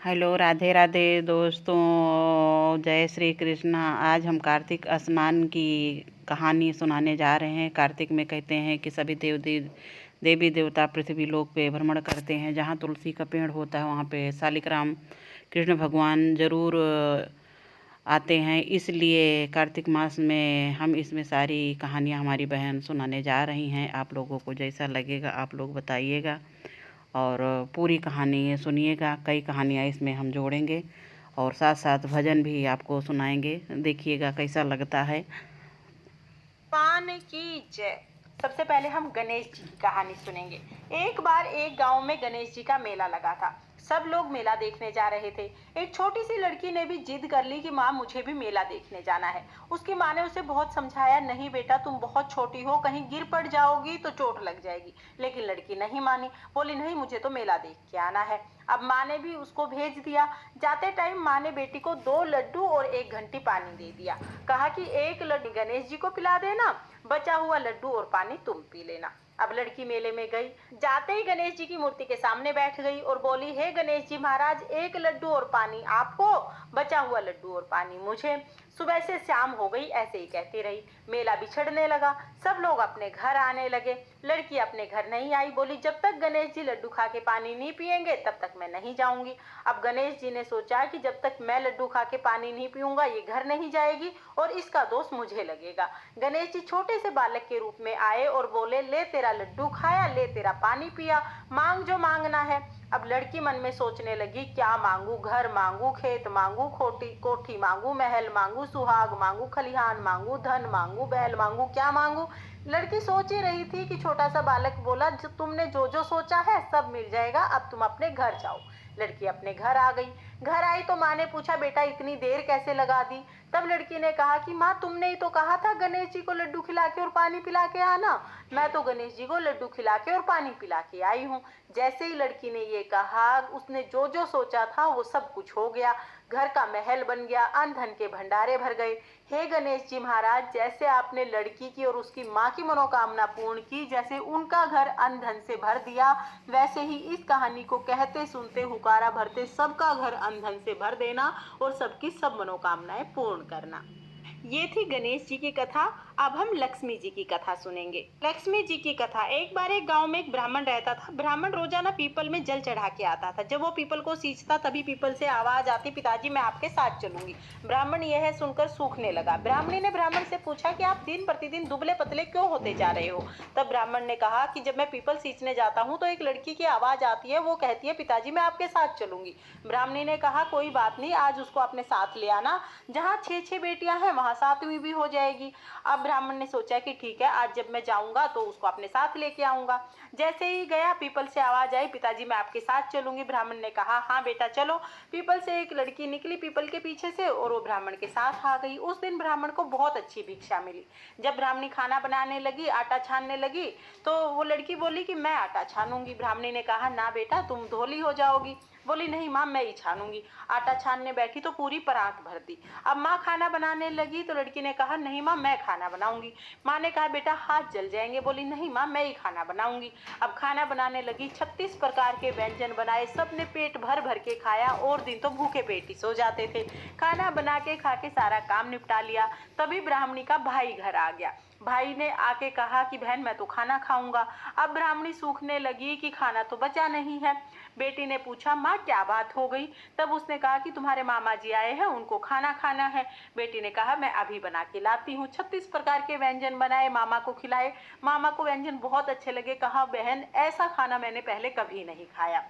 Hello, Radhe Radhe दोस्तों, जय श्री कृष्णा। आज हम कार्तिक स्नान की कहानी सुनाने जा रहे हैं। कार्तिक में कहते हैं कि सभी देवी देवता पृथ्वी लोक पे भ्रमण करते हैं। जहाँ तुलसी का पेड़ होता है वहाँ पे शालिग्राम कृष्ण भगवान ज़रूर आते हैं। इसलिए कार्तिक मास में हम इसमें सारी कहानियाँ हमारी बहन सुनाने जा रही हैं। आप लोगों को जैसा लगेगा आप लोग बताइएगा और पूरी कहानी सुनिएगा। कई कहानियाँ इसमें हम जोड़ेंगे और साथ साथ भजन भी आपको सुनाएंगे। देखिएगा कैसा लगता है। पान की जय। सबसे पहले हम गणेश जी की कहानी सुनेंगे। एक बार एक गांव में गणेश जी का मेला लगा था। सब लोग मेला देखने जा रहे थे। एक छोटी सी लड़की ने भी जिद कर ली कि माँ मुझे भी मेला देखने जाना है। उसकी माँ ने उसे बहुत समझाया, नहीं बेटा तुम बहुत छोटी हो, कहीं गिर पड़ जाओगी तो चोट लग जाएगी। लेकिन लड़की नहीं मानी, बोली नहीं मुझे तो मेला देख के आना है। अब माँ ने भी उसको भेज दिया। जाते टाइम माँ ने बेटी को 2 लड्डू और 1 घंटी पानी दे दिया। कहा कि 1 लड्डू गणेश जी को पिला देना, बचा हुआ लड्डू और पानी तुम पी लेना। अब लड़की मेले में गई। जाते ही गणेश जी की मूर्ति के सामने बैठ गई और बोली, हे गणेश जी महाराज, 1 लड्डू और पानी आपको, बचा हुआ लड्डू और पानी मुझे। सुबह से शाम हो गई, ऐसे ही कहती रही। मेला बिछड़ने लगा, सब लोग अपने घर आने लगे। लड़की अपने घर नहीं आई, बोली जब तक गणेश जी लड्डू खा के पानी नहीं पिएंगे तब तक मैं नहीं जाऊंगी। अब गणेश जी ने सोचा कि जब तक मैं लड्डू खा के पानी नहीं पीऊंगा ये घर नहीं जाएगी और इसका दोष मुझे लगेगा। गणेश जी छोटे से बालक के रूप में आए और बोले, ले तेरा लड्डू खाया, ले तेरा पानी पिया, मांग जो मांगना है। अब लड़की मन में सोचने लगी, क्या मांगू, घर मांगू, खेत मांगू, कोठी मांगू, महल मांगू, सुहाग मांगू, खलिहान मांगू, धन मांगू, बैल मांगू, क्या मांगू। लड़की सोच ही रही थी कि छोटा सा बालक बोला, जो तुमने जो जो सोचा है सब मिल जाएगा, अब तुम अपने घर जाओ। लड़की अपने घर आ गई। घर आई तो माँ ने पूछा, बेटा इतनी देर कैसे लगा दी। तब लड़की ने कहा कि माँ तुमने ही तो कहा था गणेश जी को लड्डू खिला के और पानी पिला के आना। मैं तो गणेश जी को लड्डू खिला के और पानी पिला के आई हूँ। जैसे ही लड़की ने ये कहा, उसने जो जो सोचा था वो सब कुछ हो गया। घर का महल बन गया, अन्न धन के भंडारे भर गए। हे गणेश जी महाराज, जैसे आपने लड़की की और उसकी माँ की मनोकामना पूर्ण की, जैसे उनका घर अन्न धन से भर दिया, वैसे ही इस कहानी को कहते सुनते हुकारा भरते सबका घर अन्न धन से भर देना और सबकी सब मनोकामनाएं पूर्ण करना। ये थी गणेश जी की कथा। अब हम लक्ष्मी जी की कथा सुनेंगे। लक्ष्मी जी की कथा। एक बार एक गांव में एक ब्राह्मण रहता था। ब्राह्मण रोजाना पीपल में जल चढ़ा के आता था। जब वो पीपल को सींचता तभी पीपल से आवाज आती, पिताजी मैं आपके साथ चलूंगी। ब्राह्मण यह सुनकर सूखने लगा। ब्राह्मणी ने ब्राह्मण से पूछा कि आप दिन प्रतिदिन दुबले पतले क्यों होते जा रहे हो। तब ब्राह्मण ने कहा कि जब मैं पीपल सींचने जाता हूँ तो एक लड़की की आवाज आती है, वो कहती है पिताजी मैं आपके साथ चलूंगी। ब्राह्मणी ने कहा कोई बात नहीं, आज उसको अपने साथ ले आना, जहाँ 6 बेटियां हैं वहां 7वीं भी हो जाएगी। अब ब्राह्मण ने सोचा कि ठीक है, आज जब मैं जाऊंगा तो उसको अपने साथ लेके आऊंगा। जैसे ही गया, पीपल से आवाज आई, पिताजी मैं आपके साथ चलूंगी। ब्राह्मण ने कहा हाँ बेटा चलो। पीपल से एक लड़की निकली पीपल के पीछे से और वो ब्राह्मण के साथ आ गई। उस दिन ब्राह्मण को बहुत अच्छी भिक्षा मिली। जब ब्राह्मणी खाना बनाने लगी, आटा छानने लगी, तो वो लड़की बोली कि मैं आटा छानूंगी। ब्राह्मणी ने कहा ना बेटा तुम धोली हो जाओगी। बोली नहीं माँ मैं ही छानूंगी। आटा छानने बैठी तो पूरी परात भर दी। अब माँ खाना बनाने लगी तो लड़की ने कहा नहीं माँ मैं खाना बनाऊंगी। माँ ने कहा बेटा हाथ जल जाएंगे। बोली नहीं माँ मैं ही खाना बनाऊंगी। अब खाना बनाने लगी, 36 प्रकार के व्यंजन बनाए, सबने पेट भर भर के खाया और दिन तो भूखे पेट ही सो जाते थे। खाना बना के खा के सारा काम निपटा लिया। तभी ब्राह्मणी का भाई घर आ गया। भाई ने आके कहा कि बहन मैं तो खाना खाऊंगा। अब ब्राह्मणी सूखने लगी कि खाना तो बचा नहीं है। बेटी ने पूछा माँ क्या बात हो गई। तब उसने कहा कि तुम्हारे मामा जी आए हैं, उनको खाना खाना है। बेटी ने कहा मैं अभी बना के लाती हूँ। 36 प्रकार के व्यंजन बनाए, मामा को खिलाए। मामा को व्यंजन बहुत अच्छे लगे। कहा बहन ऐसा खाना मैंने पहले कभी नहीं खाया।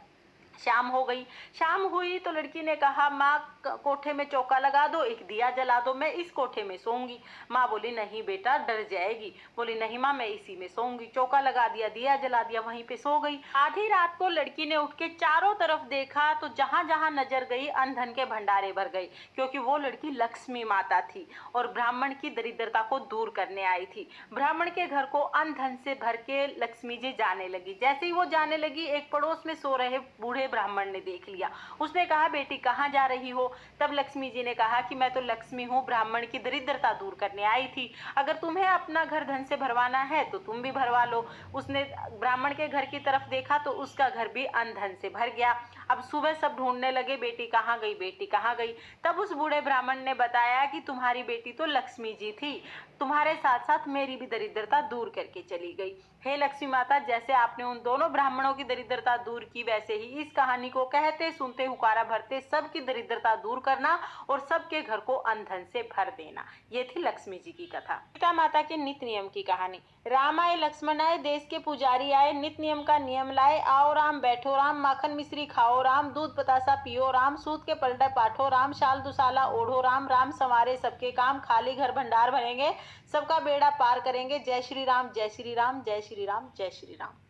शाम हो गई। शाम हुई तो लड़की ने कहा माँ कोठे में चौका लगा दो, एक दिया जला दो, मैं इस कोठे में सोऊंगी। माँ बोली नहीं बेटा डर जाएगी। बोली नहीं माँ मैं इसी में सोऊंगी। चौका लगा दिया, दिया जला दिया, वहीं पे सो गई। आधी रात को लड़की ने उठ के चारों तरफ देखा तो जहां जहां नजर गई अन्न धन के भंडारे भर गई, क्योंकि वो लड़की लक्ष्मी माता थी और ब्राह्मण की दरिद्रता को दूर करने आई थी। ब्राह्मण के घर को अन्न धन से भर के लक्ष्मी जी जाने लगी। जैसे ही वो जाने लगी, एक पड़ोस में सो रहे बूढ़े ब्राह्मण ने देख लिया। उसने कहा बेटी कहाँ जा रही हो। तब लक्ष्मी जी ने कहा कि मैं तो लक्ष्मी हूँ, ब्राह्मण की दरिद्रता दूर करने आई थी। अगर तुम्हें अपना घर धन से भरवाना है तो तुम भी भरवा लो। उसने ब्राह्मण के घर की तरफ देखा तो उसका घर भी अन्न धन से भर गया। अब सुबह सब ढूंढने लगे, बेटी कहाँ गई, बेटी कहाँ गई। तब उस बूढ़े ब्राह्मण ने बताया कि तुम्हारी बेटी तो लक्ष्मी जी थी, तुम्हारे साथ साथ मेरी भी दरिद्रता दूर करके चली गई। हे लक्ष्मी माता, जैसे आपने उन दोनों ब्राह्मणों की दरिद्रता दूर की, वैसे ही इस कहानी को कहते सुनते हुकारा भरते सबकी दरिद्रता दूर करना और सबके घर को अन्न धन से भर देना। ये थी लक्ष्मी जी की कथा। सीता माता के नित्य नियम की कहानी। राम आए लक्ष्मण आए, देश के पुजारी आए, नित्य नियम का नियम लाए। आओ राम बैठो राम, माखन मिश्री खाओ राम, दूध बतासा पियो राम, सूत के पलटे पाठो राम, शाल दुसाला ओढ़ो राम, राम संवारे सबके काम, खाली घर भंडार भरेंगे, सबका बेड़ा पार करेंगे। जय श्री राम, जय श्री राम, जय श्री राम, जय श्री राम।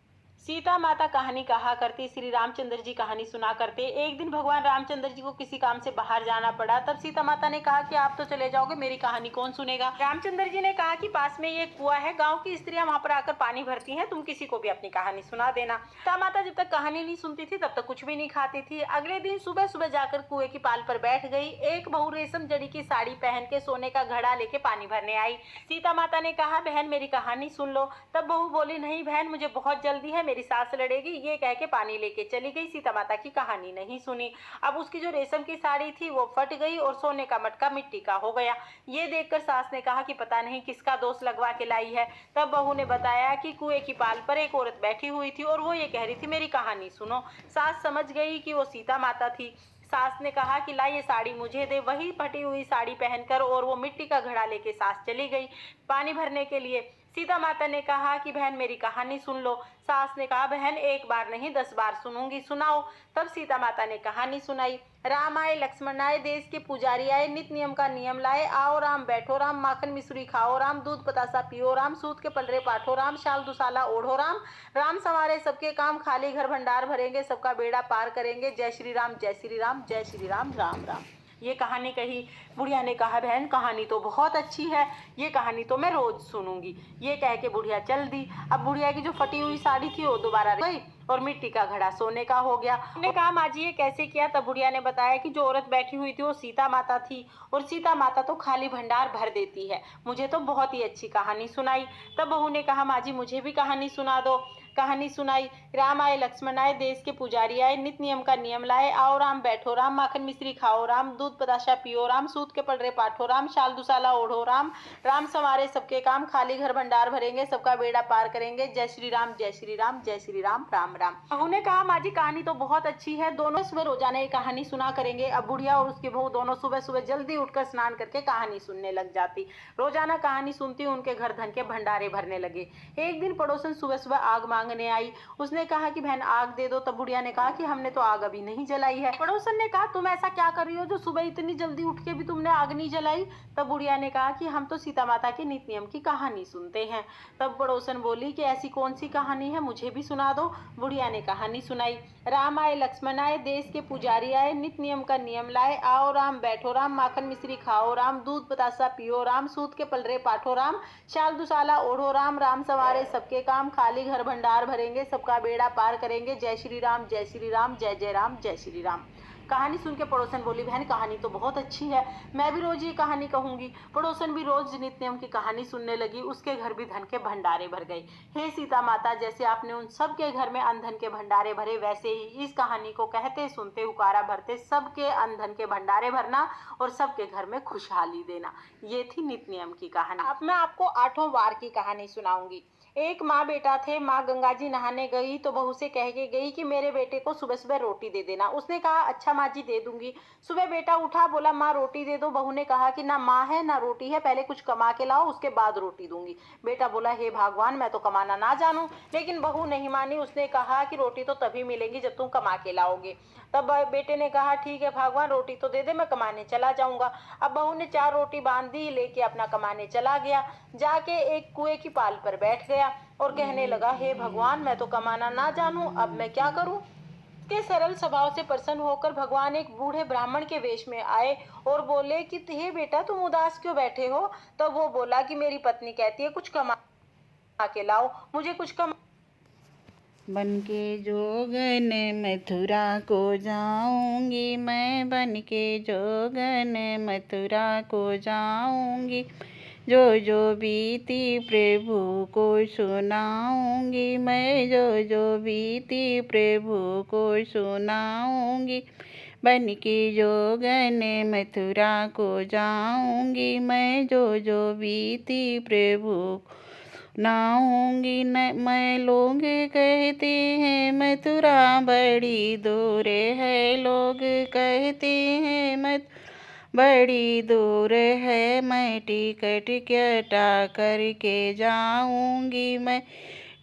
सीता माता कहानी कहा करती, श्री रामचंद्र जी कहानी सुना करते। एक दिन भगवान रामचंद्र जी को किसी काम से बाहर जाना पड़ा। तब सीता माता ने कहा कि आप तो चले जाओगे, मेरी कहानी कौन सुनेगा। रामचंद्र जी ने कहा कि पास में ये कुआं है, गांव की स्त्रियां वहां पर आकर पानी भरती हैं, तुम किसी को भी अपनी कहानी सुना देना। सीता माता जब तक कहानी नहीं सुनती थी तब तक कुछ भी नहीं खाती थी। अगले दिन सुबह सुबह जाकर कुएं की पाल पर बैठ गई। एक बहू रेशम जड़ी की साड़ी पहन के सोने का घड़ा लेके पानी भरने आई। सीता माता ने कहा, बहन मेरी कहानी सुन लो। तब बहू बोली, नहीं बहन, मुझे बहुत जल्दी है, मेरी सास लड़ेगी। ये कह के पानी लेके चली गई। सीता माता की कहानी नहीं सुनी। अब उसकी जो रेशम की साड़ी थी वो फट गई और सोने का मटका मिट्टी का हो गया। ये देखकर सास ने कहा कि पता नहीं किसका दोष लगवा के लाई है। तब बहू ने बताया कि कुएं की पाल पर एक औरत बैठी हुई थी और वो ये कह रही थी, मेरी कहानी सुनो। सास समझ गई कि वो सीता माता थी। सास ने कहा कि ला ये साड़ी मुझे दे। वही फटी हुई साड़ी पहनकर और वो मिट्टी का घड़ा लेके सास चली गई पानी भरने के लिए। सीता माता ने कहा कि बहन मेरी कहानी सुन लो। सास ने कहा, बहन एक बार नहीं 10 बार सुनूंगी, सुनाओ। तब सीता माता ने कहानी सुनाई। राम आए लक्ष्मण आए, देश के पुजारी आए, नित्य नियम का नियम लाए। आओ राम बैठो राम, माखन मिश्री खाओ राम, दूध बतासा पियो राम, सूत के पलरे पाठो राम, शाल दुसाला ओढ़ो राम, राम संवारे सबके काम, खाली घर भंडार भरेंगे, सबका बेड़ा पार करेंगे। जय श्री राम, जय श्री राम, जय श्री राम, राम राम। ये कहानी कही। बुढ़िया ने कहा, बहन कहानी तो बहुत अच्छी है, ये कहानी तो मैं रोज सुनूंगी। ये कह के बुढ़िया चल दी। अब बुढ़िया की जो फटी हुई साड़ी थी वो दोबारा गई और मिट्टी का घड़ा सोने का हो गया। उन्होंने कहा, माँ जी ये कैसे किया। तब बुढ़िया ने बताया कि जो औरत बैठी हुई थी वो सीता माता थी और सीता माता तो खाली भंडार भर देती है। मुझे तो बहुत ही अच्छी कहानी सुनाई। तब बहू ने कहा, माँ जी मुझे भी कहानी सुना दो। कहानी सुनाई। राम आए लक्ष्मण आए, देश के पुजारी आए, नित्य नियम का नियम लाए। आओ राम बैठो राम, माखन मिश्री खाओ राम, दूध बताशा पियो राम, सूत के पलरे पाठो राम, शाल दुसाला ओढ़ो राम, राम संवारे सबके काम, खाली घर भंडार भरेंगे, सबका बेड़ा पार करेंगे। जय श्री राम, जय श्री राम, जय श्री राम, राम राम। बहू ने कहा, माँ जी कहानी तो बहुत अच्छी है, दोनों सुबह रोजाना ये कहानी सुना करेंगे। अब बुढ़िया और उसकी बहू दोनों सुबह सुबह जल्दी उठकर स्नान करके कहानी सुनने लग जाती। रोजाना कहानी सुनती उनके घर धन के भंडारे भरने लगे। एक दिन पड़ोसन सुबह सुबह आग मांगने आई। उसने कहा कि बहन आग दे दो। तब बुढ़िया ने कहा कि हमने तो आग अभी नहीं जलाई है। पड़ोसन ने कहा, तुम ऐसा क्या कर रही हो जो सुबह इतनी जल्दी उठ के भी तुमने आग नहीं जलाई। तब बुढ़िया ने कहा कि हम तो सीता माता के नित्य नियम की कहानी सुनते हैं। तब पड़ोसन बोली कि ऐसी कौन सी कहानी है, मुझे भी सुना दो। बुढ़िया ने कहानी सुनाई। राम आए लक्ष्मण आए, देश के पुजारी आए, नित्य नियम का नियम लाए। आओ राम बैठो राम, माखन मिश्री खाओ राम, दूध बतासा पियो राम, सूत के पलरे पाठो राम, शाल दुसाला ओढ़ो राम, राम संवारे सबके काम, खाली घर भंडार भरेंगे, सबका बेड़ा पार करेंगे। जय श्री राम, जय श्री राम, जय जय राम, जय श्री राम। कहानी सुन के पड़ोसन बोली, बहन कहानी तो बहुत अच्छी है, मैं भी रोज ये कहानी कहूंगी। पड़ोसन भी रोज नित्य नियम की कहानी सुनने लगी। उसके घर भी धन के भंडारे भर गए। हे सीता माता, जैसे आपने उन सबके घर में अन्न धन के भंडारे भरे, वैसे ही इस कहानी को कहते सुनते हुकारा भरते सबके अन्न धन के भंडारे भरना और सबके घर में खुशहाली देना। ये थी नित्य नियम की कहानी। अब मैं आपको 8वां वार की कहानी सुनाऊंगी। एक माँ बेटा थे। माँ गंगा जी नहाने गई तो बहू से कह के गई कि मेरे बेटे को सुबह सुबह रोटी दे देना। उसने कहा, अच्छा माँ जी दे दूंगी। सुबह बेटा उठा, बोला माँ रोटी दे दो। बहू ने कहा कि ना माँ है ना रोटी है, पहले कुछ कमा के लाओ उसके बाद रोटी दूंगी। बेटा बोला, हे भगवान मैं तो कमाना ना जानूं। लेकिन बहू नहीं मानी। उसने कहा कि रोटी तो तभी मिलेगी जब तुम कमा के लाओगे। तब बेटे ने कहा, ठीक है भगवान रोटी तो दे दे, मैं कमाने चला जाऊंगा। अब बहू ने 4 रोटी बांध दी, लेके अपना कमाने चला गया। जाके एक कुएं की पाल पर बैठ गया और कहने लगा, हे भगवान मैं तो कमाना ना जानूं, अब मैं क्या करूं। के सरल स्वभाव से प्रसन्न होकर भगवान एक बूढ़े ब्राह्मण के वेश में आए और बोले कि हे बेटा तुम उदास क्यों बैठे हो। तब वो बोला कि मेरी पत्नी कहती है कुछ कमा के लाओ, मुझे कुछ कमा। बन के जोगन मथुरा को जाऊंगी, मैं बन के जोगन मथुरा को जाऊंगी, जो जो बीती प्रभु को सुनाऊंगी मैं, जो जो बीती प्रभु को सुनाऊंगी। बन की जोगन मथुरा को जाऊंगी मैं, जो जो बीती प्रभु नाऊंगी न मैं। लोग कहते हैं मथुरा बड़ी दूर है, लोग कहते हैं मत बड़ी दूर है। मैं टिकट कटा करके जाऊंगी मैं,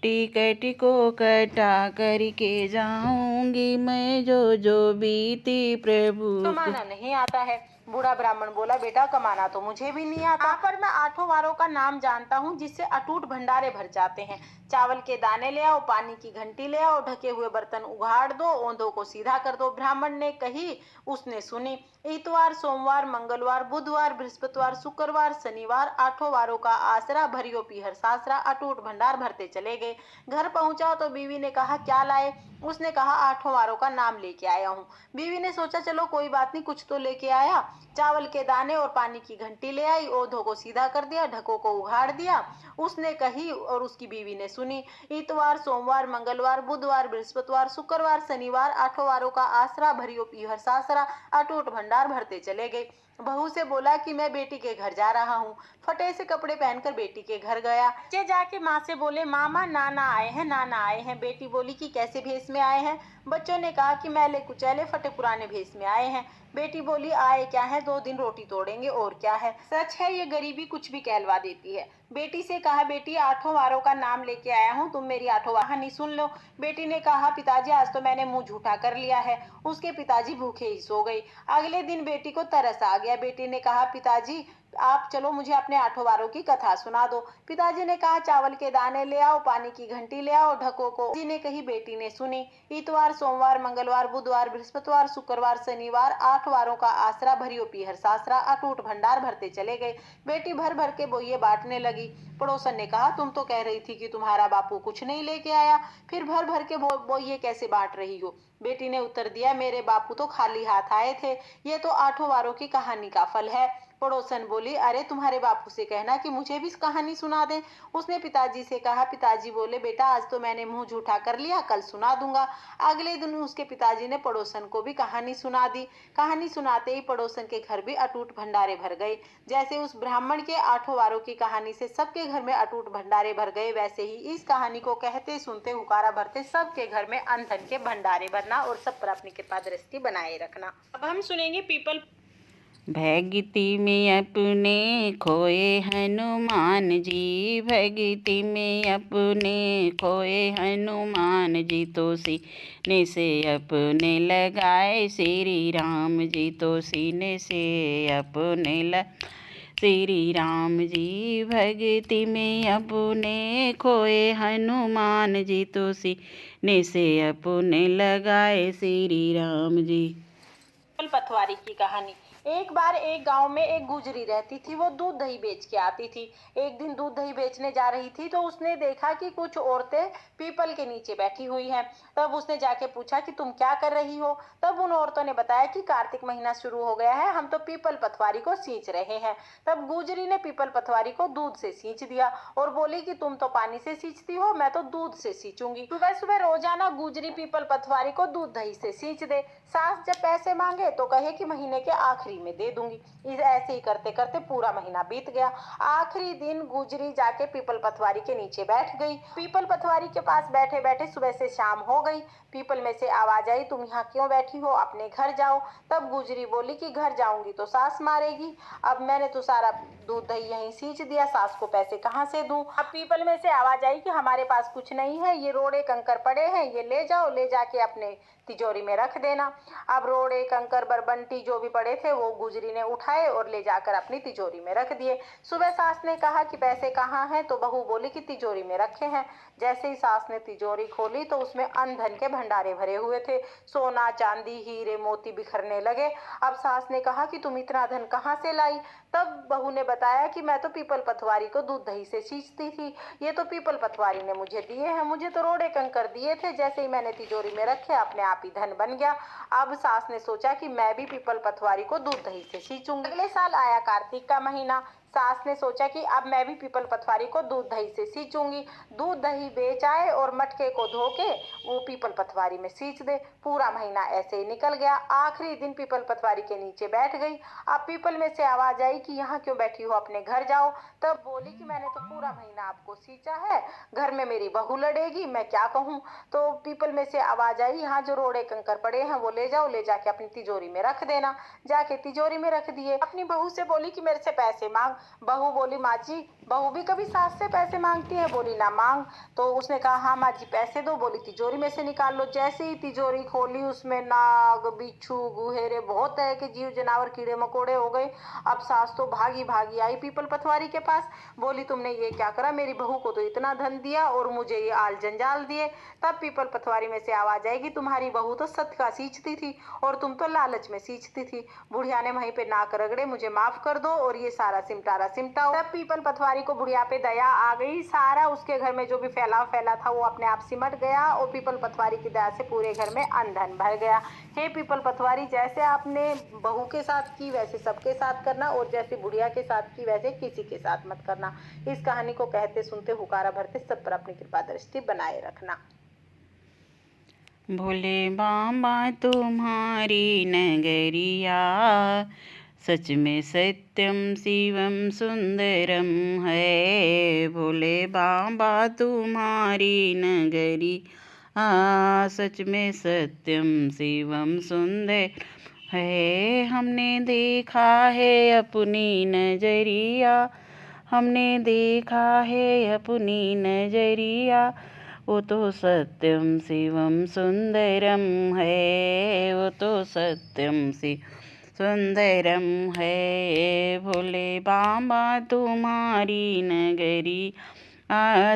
टिकट को कटा करके जाऊंगी मैं, जो जो बीती प्रभु कमाना नहीं आता है। बूढ़ा ब्राह्मण बोला, बेटा कमाना तो मुझे भी नहीं आता, पर मैं 8 वारों का नाम जानता हूँ जिससे अटूट भंडारे भर जाते हैं। चावल के दाने ले आओ, पानी की घंटी ले आओ, ढके हुए बर्तन उघाड़ दो, ओंधों को सीधा कर दो। ब्राह्मण ने कही, उसने सुनी। इतवार, सोमवार, मंगलवार, बुधवार, बृहस्पतिवार, शुक्रवार, शनिवार, 8 वारों का आसरा, भरियो पीहर सासरा, अटूट भंडार भरते चले गए। घर पहुंचा तो बीवी ने कहा, क्या लाए? उसने कहा, 8 वारों का नाम लेके आया हूँ। बीवी ने सोचा, चलो कोई बात नहीं, कुछ तो लेके आया। चावल के दाने और पानी की घंटी ले आई, ओंधों को सीधा कर दिया, ढकों को उघाड़ दिया। उसने कही और उसकी बीवी ने सुनी। इतवार, सोमवार, मंगलवार, बुधवार, बृहस्पतिवार, शुक्रवार, शनिवार, 8 वारों का आसरा, भरियो पीहर सासरा, अटूट भंडार भरते चले गए। बहू से बोला कि मैं बेटी के घर जा रहा हूँ। फटे से कपड़े पहनकर बेटी के घर गया। बच्चे जाके माँ से बोले, मामा नाना आए हैं, नाना आए हैं। बेटी बोली कि कैसे भेष में आए हैं? बच्चों ने कहा कि मैले कुचैले फटे पुराने भेष में आए हैं। बेटी बोली, आए क्या है, 2 दिन रोटी तोड़ेंगे और क्या है। सच है, ये गरीबी कुछ भी कहलवा देती है। बेटी से कहा, बेटी 8 वारों का नाम लेके आया हूँ, तुम मेरी 8 कहानी सुन लो। बेटी ने कहा, पिताजी आज तो मैंने मुंह झूठा कर लिया है। उसके पिताजी भूखे ही सो गई। अगले दिन बेटी को तरस आ गया। बेटी ने कहा, पिताजी आप चलो मुझे अपने 8 वारों की कथा सुना दो। पिताजी ने कहा, चावल के दाने ले आओ, पानी की घंटी ले आओ, ढकों को। जी ने कही, बेटी ने सुनी। इतवार, सोमवार, मंगलवार, बुधवार, बृहस्पतिवार, शुक्रवार, शनिवार, 8 वारों का आसरा, भरियो पीहर सासरा, अटूट भंडार भरते चले गए। बेटी भर भर के बोइये बांटने लगी। पड़ोसन ने कहा, तुम तो कह रही थी कि तुम्हारा बापू कुछ नहीं लेके आया, फिर भर भर के बोइये कैसे बांट रही हो? बेटी ने उत्तर दिया, मेरे बापू तो खाली हाथ आए थे। ये तो 8 वारों की कहानी का फल है। पड़ोसन बोली, अरे तुम्हारे बापू से कहना कि मुझे भी कहानी सुना दें। उसने पिताजी से कहा। पिताजी बोले, बेटा आज तो मैंने मुंह झूठा कर लिया, कल सुना दूंगा। अगले दिन उसके पिताजी ने पड़ोसन को भी कहानी सुना दी। कहानी सुनाते ही पड़ोसन के घर भी अटूट भंडारे भर गए। जैसे उस ब्राह्मण के 8 वारों की कहानी से सबके घर में अटूट भंडारे भर गए, वैसे ही इस कहानी को कहते सुनते हुकारा भरते सबके घर में अन्न धन के भंडारे भरना और सब पर अपनी कृपा दृष्टि बनाए रखना। अब हम सुनेंगे पीपल। भक्ति में अपने खोए हनुमान जी, भक्ति में अपने खोए हनुमान जी, तो सीने से अपने लगाए श्री राम जी, तो सीने से अपने लग श्री राम जी। भक्ति में अपने खोए हनुमान जी, तो सीने से अपने लगाए श्री राम जी। पथवारी की कहानी। एक बार एक गांव में एक गुजरी रहती थी। वो दूध दही बेच के आती थी। एक दिन दूध दही बेचने जा रही थी तो उसने देखा कि कुछ औरतें पीपल के नीचे बैठी हुई हैं। तब उसने जाके पूछा कि तुम क्या कर रही हो? तब उन औरतों ने बताया कि कार्तिक महीना शुरू हो गया है, हम तो पीपल पथवारी को सींच रहे हैं। तब गुजरी ने पीपल पथवारी को दूध से सींच दिया और बोली कि तुम तो पानी से सींचती हो, मैं तो दूध से सींचूंगी। सुबह सुबह रोजाना गुजरी पीपल पथवारी को दूध दही से सींच दे। सास जब पैसे मांगे तो कहे कि महीने के आखिरी में दे दूंगी। इस ऐसे ही करते करते पूरा महीना बीत गया। आखिरी दिन गुजरी जाके पीपल पथवारी के नीचे बैठ गई। पीपल पथवारी के पास बैठे बैठे सुबह से शाम हो गई। पीपल में से आवाज आई, तुम यहाँ क्यों बैठी हो, अपने घर जाओ। तब गुजरी बोली कि घर जाऊंगी तो सास मारेगी। अब मैंने तो सारा दूध दही यहीं सींच दिया, सास को पैसे कहाँ से दूं। अब पीपल में से आवाज आई कि हमारे पास कुछ नहीं है, ये रोड़े कंकर पड़े हैं, ये ले जाओ, ले जाके अपने तिजोरी में रख देना। अब रोड़े कंकर बरबंटी जो भी पड़े थे वो गुजरी ने उठाए और ले जाकर अपनी तिजोरी में रख दिए। सुबह सास ने कहा कि पैसे कहाँ हैं, तो बहू बोली कि तिजोरी में रखे हैं। जैसे ही सास ने तिजोरी खोली तो उसमें अन्न धन के भंडारे भरे हुए थे। सोना चांदी हीरे मोती बिखरने लगे। अब सास ने कहा कि तुम इतना धन कहाँ से लाई? तब बहू ने बताया कि मैं तो पीपल पथवारी को दूध दही से सींचती थी, ये तो पीपल पथवारी ने मुझे दिए हैं, मुझे तो रोड़े कंकर दिए थे, जैसे ही मैंने तिजोरी में रखे अपने आप ही धन बन गया। अब सास ने सोचा कि मैं भी पीपल पथवारी को दूध दही से सींचूंगी। अगले साल आया कार्तिक का महीना। सास ने सोचा कि अब मैं भी पीपल पटवारी को दूध दही से सींचूंगी। दूध दही बेच आए और मटके को धो के वो पीपल पटवारी में सींच दे। पूरा महीना ऐसे ही निकल गया। आखिरी दिन पीपल पटवारी के नीचे बैठ गई। अब पीपल में से आवाज आई कि यहाँ क्यों बैठी हो, अपने घर जाओ। तब बोली कि मैंने तो पूरा महीना आपको सींचा है, घर में मेरी बहू लड़ेगी, मैं क्या कहूँ। तो पीपल में से आवाज आई, यहाँ जो रोड़े कंकर पड़े हैं वो ले जाओ, ले जाके अपनी तिजोरी में रख देना। जाके तिजोरी में रख दिए। अपनी बहू से बोली कि मेरे से पैसे मांग। बहू बोली, माँ जी, बहू भी कभी सास से पैसे मांगती है? बोली, ना मांग। तो उसने कहा, हाँ माँ जी पैसे दो। बोली, तिजोरी में से निकाल लो। जैसे ही तिजोरी खोली उसमें नाग, बिच्छू, गुहेरे, बहुत तरह के जीव जनावर, कीड़े मकोड़े हो गए। अब सास तो भागी भागी आई पीपल पटवारी के पास। बोली, तुमने ये क्या करा? मेरी बहू को तो इतना धन दिया और मुझे ये आल जंजाल दिए। तब पीपल पटवारी में से आवाज आएगी, तुम्हारी बहू तो सत्य का सींचती थी और तुम तो लालच में सींचती थी। बुढ़िया ने वहीं पे नाक रगड़े, मुझे माफ कर दो और ये सारा सिमटारा सिमटाओ। तब पीपल पटवारी को बुढ़िया पे दया आ गई। सारा उसके घर में जो भी फैला फैला था वो अपने आप सिमट गया और पीपल पटवारी की दया से पूरे घर में अन्न धन भर गया। हे पीपल पटवारी, जैसे आपने बहू के साथ की वैसे सबके साथ करना और जैसे बुढ़िया के साथ की वैसे किसी के साथ मत करना। इस कहानी को कहते सुनते हुकारा भरते सब पर अपनी कृपा दृष्टि बनाए रखना। भोले बाबा तुम्हारी नगरिया, सच में सत्यम शिवम सुंदरम है। भोले बाबा तुम्हारी नगरिया, सच में सत्यम शिवम सुंदर है। हमने देखा है अपनी नजरिया, हमने देखा है अपनी नजरिया, वो तो सत्यम शिवम सुंदरम है, वो तो सत्यम शिव सुंदरम है। भोले बाबा तुम्हारी नगरी,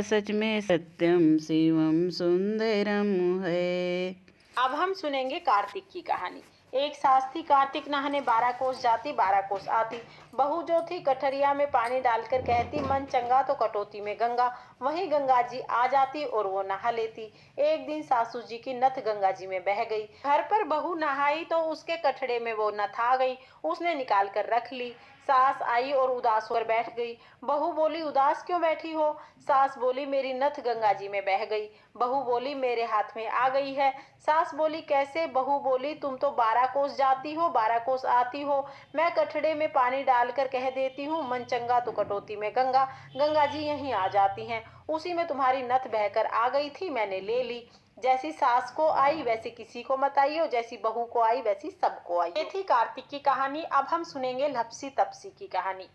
सच में सत्यम शिवम सुंदरम है। अब हम सुनेंगे कार्तिक की कहानी। एक सास थी, कार्तिक नहाने 12 कोस जाती 12 कोस आती। बहू जो थी कठरिया में पानी डालकर कहती, मन चंगा तो कटौती में गंगा। वहीं गंगा जी आ जाती और वो नहा लेती। एक दिन सासू जी की नथ गंगा जी में बह गई। घर पर बहू नहाई तो उसके कठड़े में वो नथ आ गई। उसने निकाल कर रख ली। सास आई और उदास होकर बैठ गई। बहू बोली, उदास क्यों बैठी हो? सास बोली, मेरी नथ गंगा जी में बह गई। बहू बोली, मेरे हाथ में आ गई है। सास बोली, कैसे? बहू बोली, तुम तो 12 कोस जाती हो 12 कोस आती हो, मैं कठड़े में पानी डालकर कह देती हूँ, मन चंगा तो कटौती में गंगा। गंगा जी यहीं आ जाती हैं। उसी में तुम्हारी नथ बहकर आ गई थी, मैंने ले ली। जैसी सास को आई वैसे किसी को मत आई हो, जैसी बहू को आई वैसी सबको आई। ये थी कार्तिक की कहानी। अब हम सुनेंगे लपसी तपसी की कहानी।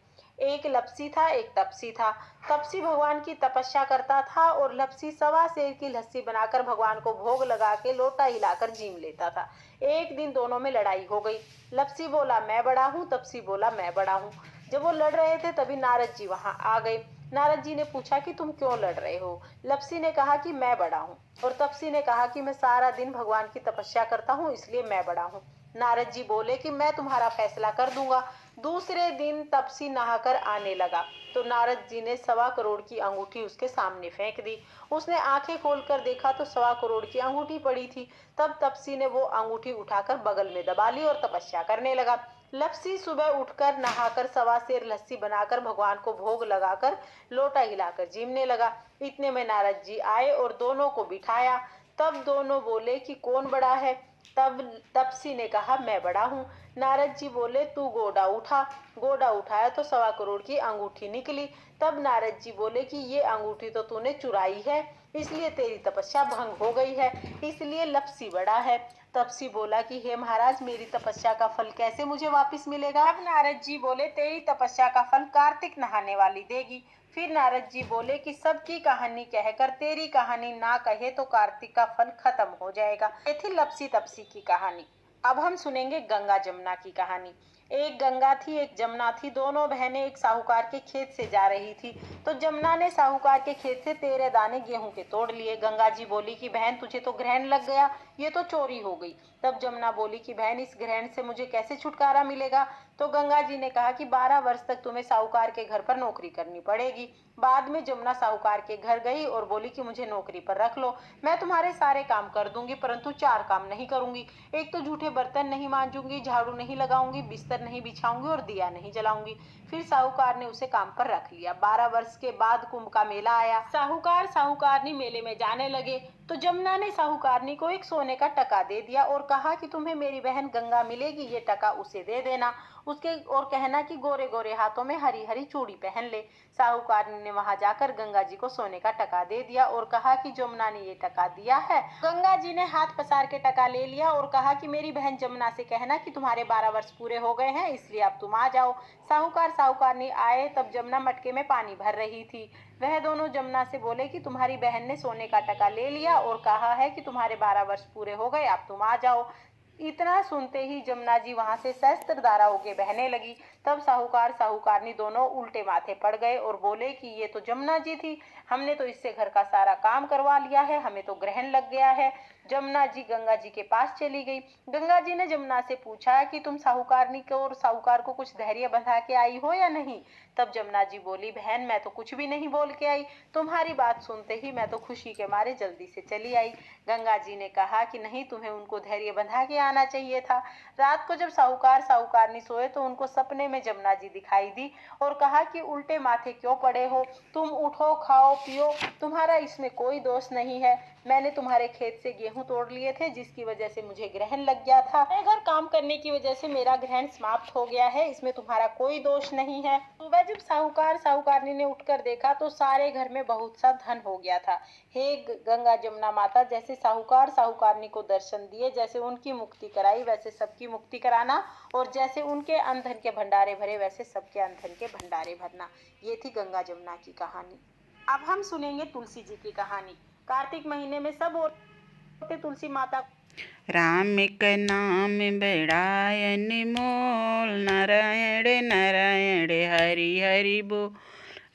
एक लपसी था, एक तपसी था। तपसी भगवान की तपस्या करता था और लपसी सवा सेर की लस्सी बनाकर भगवान को भोग लगा के लोटा हिलाकर जीम लेता था। एक दिन दोनों में लड़ाई हो गई। लपसी बोला, मैं बड़ा हूँ, तपसी बोला, मैं बड़ा हूँ। जब वो लड़ रहे थे तभी नारद जी वहां आ गए। नारद जी ने पूछा कि तुम क्यों लड़ रहे हो? लपसी ने कहा कि मैं बड़ा हूँ और तपसी ने कहा कि मैं सारा दिन भगवान की तपस्या करता हूँ इसलिए मैं बड़ा हूँ। नारद जी बोले कि मैं तुम्हारा फैसला कर दूंगा। दूसरे दिन तपसी नहाकर आने लगा तो नारद जी ने 1.25 करोड़ की अंगूठी उसके सामने फेंक दी। उसने आंखें खोलकर देखा तो 1.25 करोड़ की अंगूठी पड़ी थी। तब तपसी ने वो अंगूठी उठाकर बगल में दबा ली और तपस्या करने लगा। लपसी सुबह उठकर नहाकर 1.25 सेर लस्सी बनाकर भगवान को भोग लगाकर लोटा हिलाकर जीमने लगा। इतने में नारद जी आए और दोनों को बिठाया। तब दोनों बोले कि कौन बड़ा है? तब तपसी ने कहा, मैं बड़ा हूँ। नारद जी बोले, तू गोडा उठा। गोडा उठाया तो 1.25 करोड़ की अंगूठी निकली। तब नारद जी बोले कि ये अंगूठी तो तूने चुराई है, इसलिए तेरी तपस्या भंग हो गई है, इसलिए लपसी बड़ा है। तपसी बोला कि हे महाराज, मेरी तपस्या का फल कैसे मुझे वापस मिलेगा? अब नारद जी बोले, तेरी तपस्या का फल कार्तिक नहाने वाली देगी। फिर नारद जी बोले कि सबकी कहानी कहकर तेरी कहानी ना कहे तो कार्तिक का फल खत्म हो जाएगा। ये थी लपसी तपसी की कहानी। अब हम सुनेंगे गंगा जमुना की कहानी। एक गंगा थी, एक जमुना थी। दोनों बहनें एक साहूकार के खेत से जा रही थी तो जमुना ने साहूकार के खेत से 13 दाने गेहूं के तोड़ लिए। गंगा जी बोली कि बहन, तुझे तो ग्रहण लग गया, ये तो चोरी हो गई। तब जमुना बोली कि बहन, इस ग्रहण से मुझे कैसे छुटकारा मिलेगा? तो गंगा जी ने कहा कि 12 वर्ष तक तुम्हें साहूकार के घर पर नौकरी करनी पड़ेगी। बाद में जमुना साहूकार के घर गई और बोली कि मुझे नौकरी पर रख लो, मैं तुम्हारे सारे काम कर दूंगी, परंतु 4 काम नहीं करूंगी। एक तो झूठे बर्तन नहीं मांजूंगी, झाड़ू नहीं लगाऊंगी, बिस्तर नहीं बिछाऊंगी और दिया नहीं जलाऊंगी। फिर साहूकार ने उसे काम पर रख लिया। 12 वर्ष के बाद कुंभ का मेला आया। साहूकार साहूकारनी मेले में जाने लगे तो जमुना ने साहूकारनी को एक सोने का टका दे दिया और कहा कि तुम्हें मेरी बहन गंगा मिलेगी, ये टका उसे दे देना, उसके और कहना कि गोरे गोरे हाथों में हरी हरी चूड़ी पहन ले। साहूकारनी ने वहां जाकर गंगा जी को सोने का टका दे दिया और कहा कि जमुना ने ये टका दिया है। गंगा जी ने हाथ पसार के टका ले लिया और कहा कि मेरी बहन जमुना से कहना कि तुम्हारे 12 वर्ष पूरे हो गए हैं, इसलिए अब तुम आ जाओ। साहूकार साहूकारनी आए तब जमुना मटके में पानी भर रही थी। वह दोनों जमुना से बोले कि तुम्हारी बहन ने सोने का टका ले लिया और कहा है कि तुम्हारे 12 वर्ष पूरे हो गए, अब तुम आ जाओ। इतना सुनते ही जमुना जी वहां से सहस्त्र धारा होके बहने लगी। तब साहूकार साहूकारनी दोनों उल्टे माथे पड़ गए और बोले कि ये तो जमुना जी थी, हमने तो इससे घर का सारा काम करवा लिया है, हमें तो ग्रहण लग गया है। जमुना जी गंगा जी के पास चली गई। गंगा जी ने जमुना से पूछा कि तुम साहूकारनी को और साहूकार को कुछ धैर्य बंधा के आई हो या नहीं? तब जमुना जी बोली, बहन मैं तो कुछ भी नहीं बोल के आई, तुम्हारी बात सुनते ही मैं तो खुशी के मारे जल्दी से चली आई। गंगा जी ने कहा कि नहीं, तुम्हें उनको धैर्य बंधा के आना चाहिए था। रात को जब साहूकार साहूकारनी सोए तो उनको सपने में जमुना जी दिखाई दी और कहा कि उल्टे माथे क्यों पड़े हो, तुम उठो, खाओ पियो, तुम्हारा इसमें कोई दोष नहीं है। मैंने तुम्हारे खेत से गेहूं तोड़ लिए थे, जिसकी वजह से मुझे ग्रहण लग गया था। मैं घर काम करने की वजह से मेरा ग्रहण समाप्त हो गया है, इसमें तुम्हारा कोई दोष नहीं है। सुबह जब साहूकार साहूकारनी ने उठकर देखा तो सारे घर में बहुत सा धन हो गया था। हे गंगा जमुना माता, जैसे साहूकार साहूकारनी को दर्शन दिए, जैसे उनकी मुक्ति कराई, वैसे सबकी मुक्ति कराना, और जैसे उनके अनधन के भंडारे भरे, वैसे सबके अनधन के भंडारे भरना। ये थी गंगा जमुना की कहानी। अब हम सुनेंगे तुलसी जी की कहानी। कार्तिक महीने में सब औरतें तुलसी माता राम का नाम बड़ा अनमोल, नारायण नारायण हरि हरि बोल।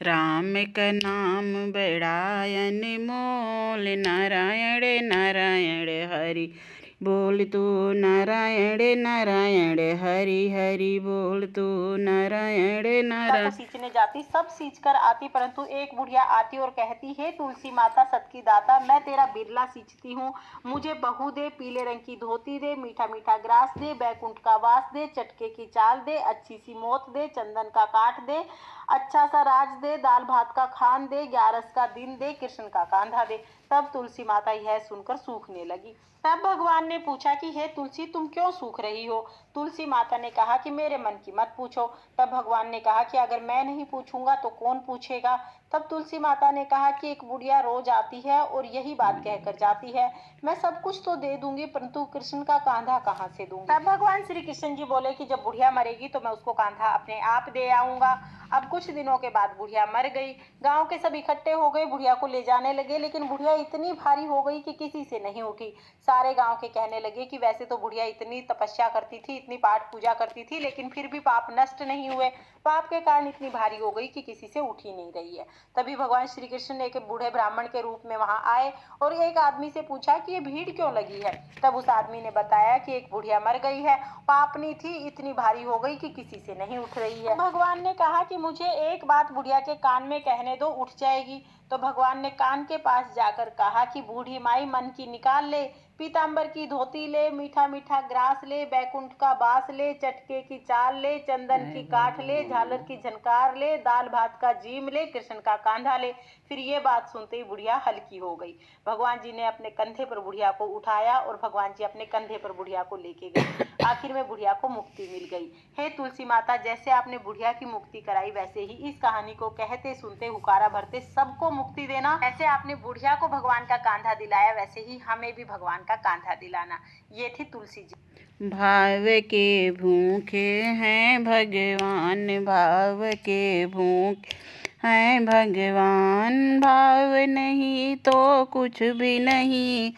राम का नाम बड़ा अनमोल, नारायण नारायण हरि बोल तू, नारायण नारायण हरि हरि बोल तू, नारायण नारायण। सींचने जाती, सब सींच कर आती, परंतु एक बुढ़िया आती और कहती, हे तुलसी माता सत की दाता, मैं तेरा बिरला सींचती हूँ, मुझे बहू दे, पीले रंग की धोती दे, मीठा मीठा ग्रास दे, बैकुंठ का वास दे, चटके की चाल दे, अच्छी सी मोत दे, चंदन का काठ दे, अच्छा सा राज दे, दाल भात का खान दे, 11 का दिन दे, कृष्ण का कांधा दे। तब तुलसी माता यह सुनकर सूखने लगी। तब भगवान ने पूछा कि हे तुलसी, तुम क्यों सूख रही हो? तुलसी माता ने कहा कि मेरे मन की मत पूछो। तब भगवान ने कहा कि अगर मैं नहीं पूछूंगा तो कौन पूछेगा? तब तुलसी माता ने कहा कि एक बुढ़िया रोज आती है और यही बात कहकर जाती है, मैं सब कुछ तो दे दूंगी, परंतु कृष्ण का कांधा कहाँ से दूंगी? तब भगवान श्री कृष्ण जी बोले कि जब बुढ़िया मरेगी तो मैं उसको कांधा अपने आप दे आऊंगा। अब कुछ दिनों के बाद बुढ़िया मर गई। गांव के सब इकट्ठे हो गए, बुढ़िया को ले जाने लगे, लेकिन बुढ़िया इतनी भारी हो गई कि किसी से नहीं उठी। सारे गांव के कहने लगे कि वैसे तो बुढ़िया इतनी तपस्या करती थी, इतनी पाठ पूजा करती थी, लेकिन फिर भी पाप नष्ट नहीं हुए, पाप के कारण इतनी भारी हो गई कि किसी से उठ ही नहीं रही है। तभी भगवान श्री कृष्ण ने एक बूढ़े ब्राह्मण के रूप में वहां आए और एक आदमी से पूछा कि ये भीड़ क्यों लगी है? तब उस आदमी ने बताया कि एक बुढ़िया मर गई है, पापनी थी, इतनी भारी हो गई कि किसी से नहीं उठ रही है। भगवान ने कहा कि मुझे एक बात बुढ़िया के कान में कहने दो, उठ जाएगी। तो भगवान ने कान के पास जाकर कहा कि बूढ़ी माई मन की निकाल ले, पीतांबर की धोती ले, मीठा मीठा ग्रास ले, बैकुंठ का बास ले, चटके की चाल ले, चंदन की काठ ले, झालर की झनकार ले, दाल भात का जीम ले, कृष्ण का कांधा ले। फिर ये बात सुनते ही बुढ़िया हल्की हो गई। भगवान जी ने अपने कंधे पर बुढ़िया को उठाया और भगवान जी अपने कंधे पर बुढ़िया को लेके गए। आखिर में बुढ़िया को मुक्ति मिल गई। हे तुलसी माता, जैसे आपने बुढ़िया की मुक्ति कराई, वैसे ही इस कहानी को कहते सुनते हुकारा भरते सबको मुक्ति देना। ऐसे आपने बुढ़िया को भगवान का कांधा दिलाया, वैसे ही हमें भी भगवान का कांधा दिलाना। ये थी तुलसी जी। भाव के भूखे हैं भगवान, भाव के भूखे हैं भगवान, भाव नहीं तो कुछ भी नहीं,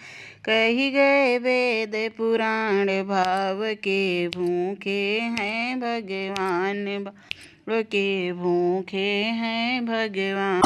कही गए वेद पुराण, भाव के भूखे हैं भगवान, भाव के भूखे हैं भगवान।